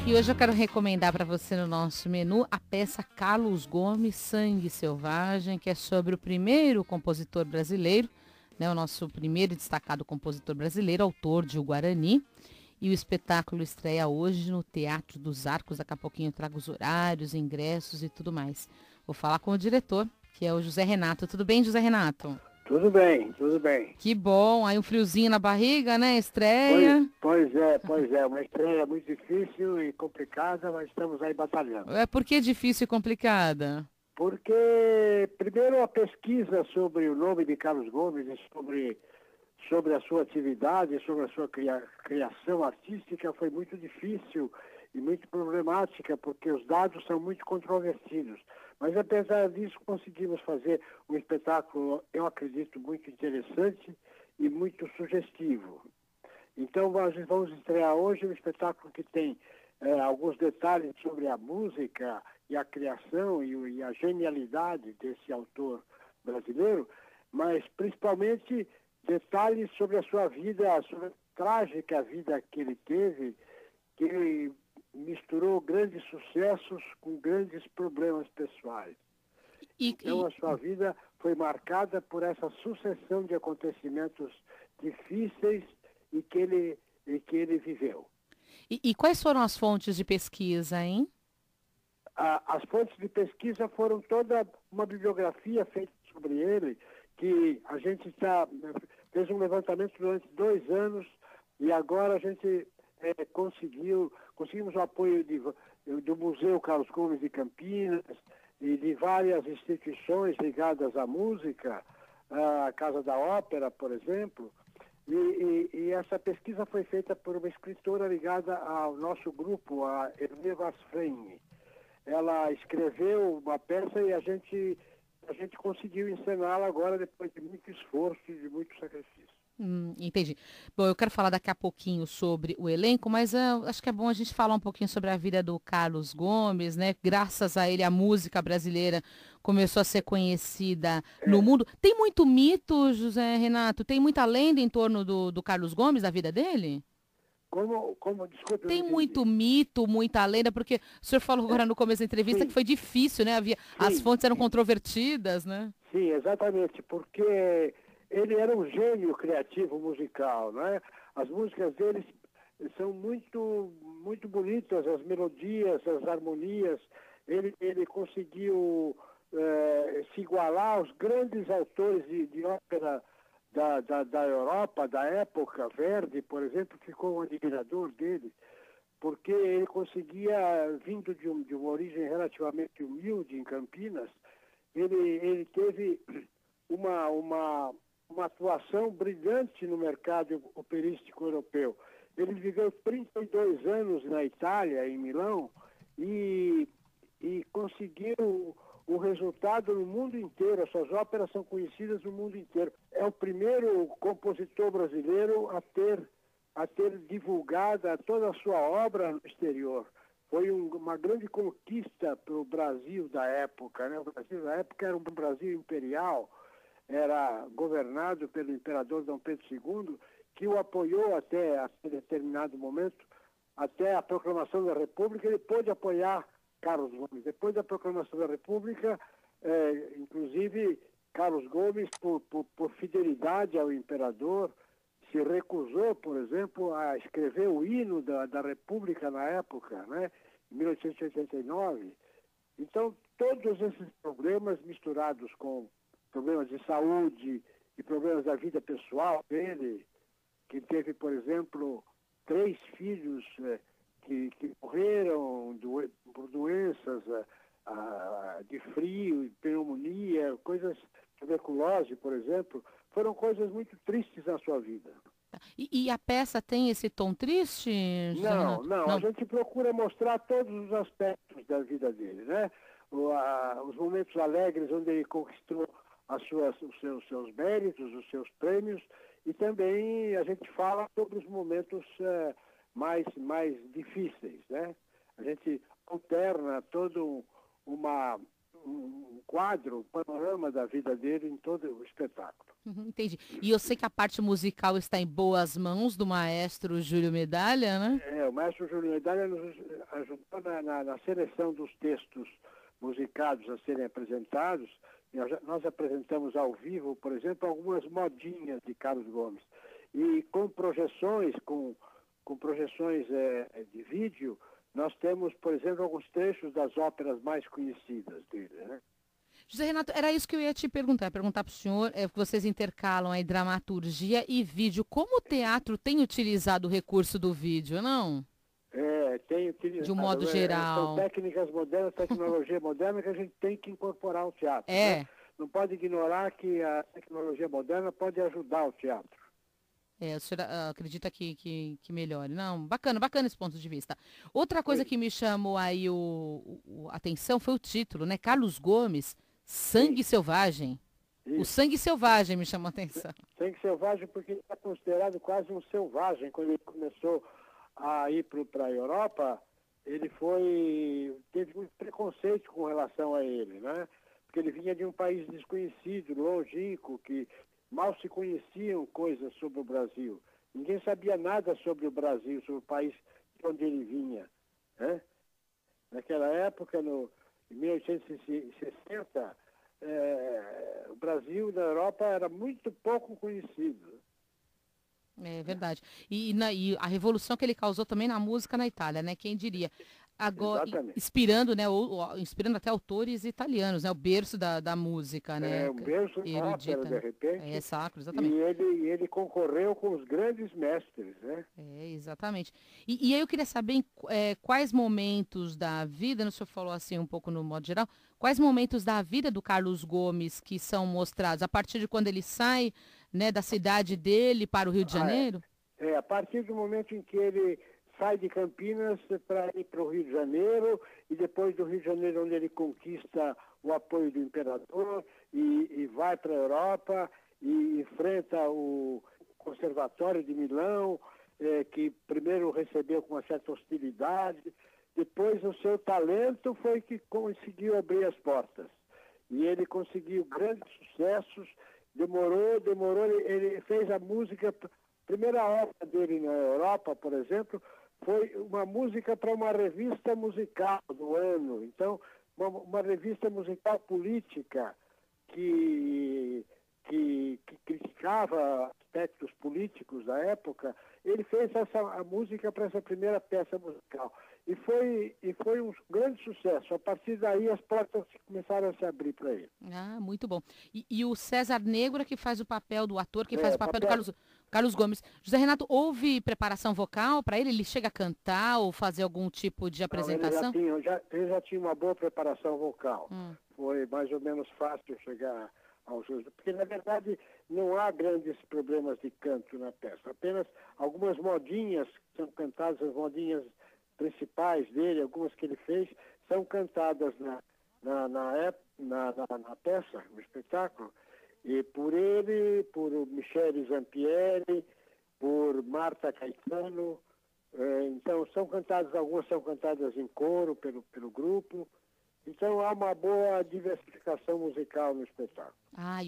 E hoje eu quero recomendar para você no nosso menu a peça Carlos Gomes, Sangue Selvagem, que é sobre o primeiro compositor brasileiro, né, o nosso primeiro destacado compositor brasileiro, autor de O Guarani. E o espetáculo estreia hoje no Teatro dos Arcos. Daqui a pouquinho eu trago os horários, ingressos e tudo mais. Vou falar com o diretor, que é o José Renato. Tudo bem, José Renato? Tudo bem, tudo bem. Que bom. Aí um friozinho na barriga, né? Pois, Estreia. pois é, uma estreia muito difícil e complicada, mas estamos aí batalhando. É porque é difícil e complicada. Porque, primeiro, a pesquisa sobre o nome de Carlos Gomes e sobre a sua atividade, sobre a sua criação artística foi muito difícil e muito problemática, porque os dados são muito controvertidos. Mas, apesar disso, conseguimos fazer um espetáculo, eu acredito, muito interessante e muito sugestivo. Então, nós vamos estrear hoje um espetáculo que tem alguns detalhes sobre a música e a criação e a genialidade desse autor brasileiro, mas principalmente detalhes sobre a sua vida, sobre a trágica vida que ele teve, que ele misturou grandes sucessos com grandes problemas pessoais. Então, a sua vida foi marcada por essa sucessão de acontecimentos difíceis e que ele viveu. E quais foram as fontes de pesquisa, hein? As fontes de pesquisa foram toda uma bibliografia feita sobre ele, que a gente fez um levantamento durante 2 anos e agora a gente conseguimos o apoio do Museu Carlos Gomes de Campinas e de várias instituições ligadas à música, a Casa da Ópera, por exemplo, e essa pesquisa foi feita por uma escritora ligada ao nosso grupo, a Hermê Vasfreni. Ela escreveu uma peça e a gente conseguiu encená-la agora depois de muito esforço e de muito sacrifício. Entendi. Bom, eu quero falar daqui a pouquinho sobre o elenco, mas acho que é bom a gente falar um pouquinho sobre a vida do Carlos Gomes, né? Graças a ele, a música brasileira começou a ser conhecida no mundo. Tem muito mito, José Renato? Tem muita lenda em torno do Carlos Gomes, da vida dele? Desculpe, eu não Tem entendi. muito mito, muita lenda, porque o senhor falou agora no começo da entrevista que Sim, foi difícil, né? As sim, fontes eram controvertidas, né? sim, exatamente, porque ele era um gênio criativo musical, né? As músicas dele são muito, muito bonitas, as melodias, as harmonias. Ele conseguiu se igualar aos grandes autores de ópera da Europa, da época. Verdi, por exemplo, ficou um admirador dele, porque ele conseguia, vindo de uma origem relativamente humilde em Campinas, ele teve uma atuação brilhante no mercado operístico europeu. Ele viveu 32 anos na Itália, em Milão, e conseguiu o resultado no mundo inteiro. As suas óperas são conhecidas no mundo inteiro. É o primeiro compositor brasileiro a ter divulgado toda a sua obra no exterior. Foi uma grande conquista para o Brasil da época, né? O Brasil da época era um Brasil imperial, era governado pelo imperador Dom Pedro II, que o apoiou até determinado momento, até a proclamação da República. Ele pôde apoiar Carlos Gomes. Depois da proclamação da República, inclusive, Carlos Gomes, por fidelidade ao imperador, se recusou, por exemplo, a escrever o hino da República na época, né, em 1889. Então, todos esses problemas misturados com problemas de saúde e problemas da vida pessoal dele, que teve, por exemplo, 3 filhos que morreram por doenças de frio, pneumonia, tuberculose, por exemplo, foram coisas muito tristes na sua vida. E a peça tem esse tom triste, José Renato? Não. A gente procura mostrar todos os aspectos da vida dele, né? Os momentos alegres onde ele conquistou os seus méritos, os seus prêmios, e também a gente fala sobre os momentos mais difíceis, né? A gente alterna todo um quadro, um panorama da vida dele em todo o espetáculo. Entendi. E eu sei que a parte musical está em boas mãos do maestro Júlio Medalha, né? O maestro Júlio Medalha nos ajudou na seleção dos textos musicados a serem apresentados. Nós apresentamos ao vivo, por exemplo, algumas modinhas de Carlos Gomes. E com projeções, com projeções de vídeo, nós temos, por exemplo, alguns trechos das óperas mais conhecidas dele, né? José Renato, era isso que eu ia te perguntar para o senhor, que vocês intercalam aí dramaturgia e vídeo. Como o teatro tem utilizado o recurso do vídeo, não? Tem utilizado. De um modo geral. São técnicas modernas, tecnologia moderna que a gente tem que incorporar ao teatro. Né? Não pode ignorar que a tecnologia moderna pode ajudar o teatro. O senhor acredita que melhore? Não, bacana esse ponto de vista. Outra coisa que me chamou aí a atenção foi o título, né? Carlos Gomes, Sangue Selvagem. Isso. O Sangue Selvagem me chamou a atenção. Sangue Selvagem porque ele é considerado quase um selvagem. Quando ele começou a ir para a Europa, ele teve muito preconceito com relação a ele, né? Porque ele vinha de um país desconhecido, longínquo, que mal se conheciam coisas sobre o Brasil. Ninguém sabia nada sobre o Brasil, sobre o país de onde ele vinha, né? Naquela época, em 1860, o Brasil na Europa era muito pouco conhecido. É verdade. E a revolução que ele causou também na música na Itália, né? Quem diria? Agora, inspirando, né? Inspirando até autores italianos, né? O berço da música, né? O berço erudita, de repente. É sacro, exatamente. E ele concorreu com os grandes mestres, né? Exatamente. E aí eu queria saber quais momentos da vida, o senhor falou assim um pouco no modo geral, quais momentos da vida do Carlos Gomes que são mostrados a partir de quando ele sai, né, da cidade dele para o Rio de Janeiro? A partir do momento em que ele sai de Campinas para ir para o Rio de Janeiro, e depois do Rio de Janeiro, onde ele conquista o apoio do imperador e vai para a Europa e enfrenta o Conservatório de Milão, que primeiro recebeu com uma certa hostilidade, depois o seu talento foi que conseguiu abrir as portas. E ele conseguiu grandes sucessos, demorou, ele fez a música, a primeira obra dele na Europa, por exemplo, foi uma música para uma revista musical do ano. Então, uma revista musical política que criticava aspectos políticos da época. Ele fez a música para essa primeira peça musical. E foi um grande sucesso. A partir daí, as portas começaram a se abrir para ele. Muito bom. E o César Negro, que faz o papel do ator, que faz o papel do Carlos Gomes. José Renato, houve preparação vocal para ele? Ele chega a cantar ou fazer algum tipo de apresentação? Não, ele já tinha uma boa preparação vocal. Foi mais ou menos fácil chegar aos... Porque, na verdade, não há grandes problemas de canto na peça. Apenas algumas modinhas que são cantadas, as modinhas principais dele, algumas que ele fez, são cantadas na peça, no espetáculo, e por ele, por Michele Zampieri, por Marta Caetano. Então, algumas são cantadas em coro pelo grupo. Então, há uma boa diversificação musical no espetáculo.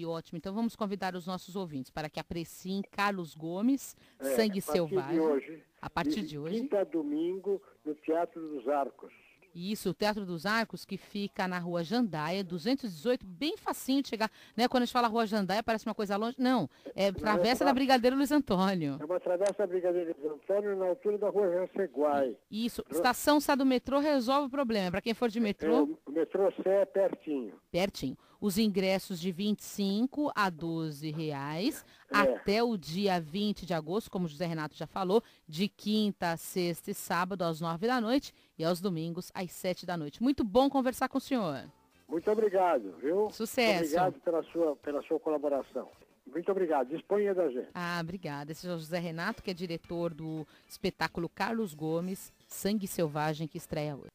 Ótimo. Então, vamos convidar os nossos ouvintes para que apreciem Carlos Gomes, Sangue Selvagem. A partir de hoje. Quinta a domingo, no Teatro dos Arcos. Isso, o Teatro dos Arcos, que fica na Rua Jandaia, 218, bem facinho de chegar. Né? Quando a gente fala Rua Jandaia, parece uma coisa longe. Não, é travessa da Brigadeiro Luiz Antônio. É uma travessa da Brigadeiro Luiz Antônio, na altura da Rua Jaceguai. Isso, estação sai do metrô, resolve o problema. Para quem for de metrô... O metrô Sé é pertinho. Pertinho. Os ingressos de R$25 a R$12, até o dia 20 de agosto, como o José Renato já falou, de quinta, sexta e sábado às 9 da noite e aos domingos às 7 da noite. Muito bom conversar com o senhor. Muito obrigado, viu? Sucesso. Muito obrigado pela sua colaboração. Muito obrigado. Disponha da gente. Obrigada. Esse é o José Renato, que é diretor do espetáculo Carlos Gomes, Sangue Selvagem, que estreia hoje.